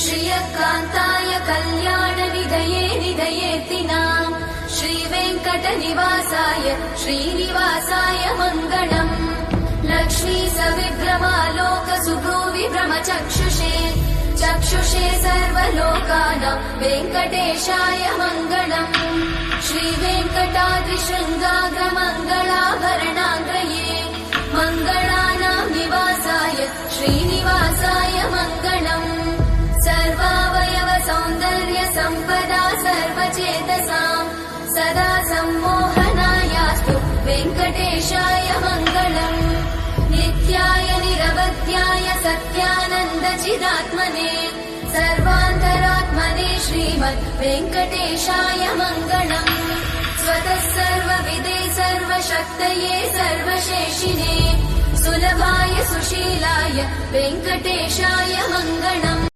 श्रियकान्ताय कल्याणनिधये निधयेतिनाम् श्रीवेङ्कटनिवासाय श्रीनिवासाय मङ्गलम् लक्ष्मी सविभ्रमालोकसुभ्रूविभ्रमचक्षुषे चक्षुषे सर्वलोकानां वेङ्कटेशाय मङ्गलम् श्रीवेङ्कटाद्रिशृङ्गाग्रमङ्गलाभरणाग्रये मङ्गलानां निवासाय श्रीनिवासाय मङ्गलम् सर्वावयव सौन्दर्य सम्पदा सर्वचेतसाम् सदा सम्मोहनायास्तु वेङ्कटेशाय मङ्गलम् नित्याय निरवध्याय सत्यानन्दचिदात्मने सर्वान्तरात्मने श्रीमद् वेङ्कटेशाय मङ्गलम् स्वतः सर्वविदे सर्वशक्तये सर्वशेषिने सुलभाय सुशीलाय वेङ्कटेशाय मङ्गलम्।